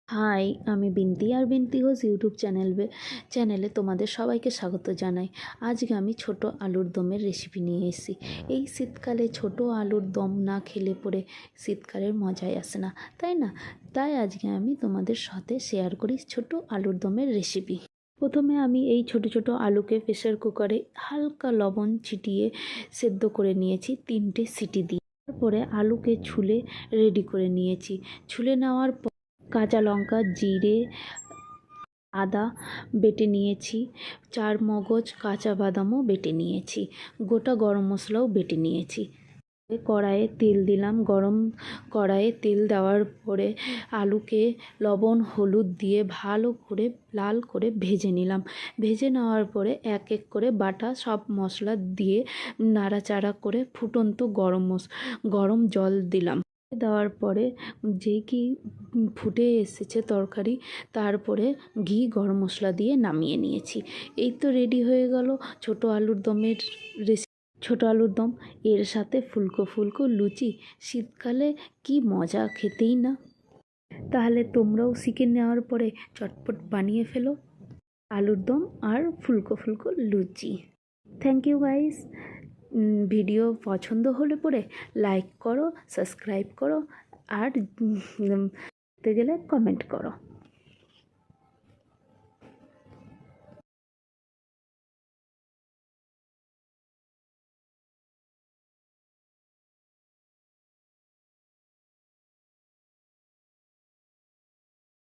High, আমি বিনতি আর বিনতি ঘোষ ইউটিউব চ্যানেলে তোমাদের সবাইকে স্বাগত জানাই। আজকে আমি ছোট আলুর দমের রেসিপি নিয়ে এসেছি। এই শীতকালে ছোট আলুর দম না খেলে পরে শীতকালের মজাই আসে না, তাই না? তাই আজকে আমি তোমাদের সাথে শেয়ার করি ছোট আলুর দমের রেসিপি। প্রথমে আমি এই ছোট ছোট আলুকে প্রেসার কুকারে হালকা লবণ ছিটিয়ে সেদ্ধ করে নিয়েছি 3টে সিটি দিয়ে। তারপরে আলুকে ছুলে রেডি করে নিয়েছি। ছুলে নেওয়ার পর কাঁচা লঙ্কা, জিরে, আদা বেটে নিয়েছি, চারমগজ, কাঁচা বাদামও বেটে নিয়েছি, গোটা গরম মশলাও বেটে নিয়েছি। কড়াইয়ে তেল দিলাম। গরম কড়াইয়ে তেল দেওয়ার পরে আলুকে লবণ হলুদ দিয়ে ভালো করে লাল করে ভেজে নিলাম। ভেজে নেওয়ার পরে এক এক করে বাটা সব মশলা দিয়ে নাড়াচাড়া করে ফুটন্ত গরম জল দিলাম। দেওয়ার পরে যেই কি ফুটে এসেছে তরকারি, তারপরে ঘি, গরম মশলা দিয়ে নামিয়ে নিয়েছি। এই তো রেডি হয়ে গেল ছোট আলুর দমের রেসিপি। ছোট আলুর দম, এর সাথে ফুলকো ফুলকো লুচি, শীতকালে কি মজা, খেতেই না। তাহলে তোমরাও শিখে নেওয়ার পরে চটপট বানিয়ে ফেলো আলুর দম আর ফুলকো ফুলকো লুচি। Thank you guys. ভিডিও পছন্দ হলে পরে লাইক করো, সাবস্ক্রাইব করো আর গেলে কমেন্ট করো।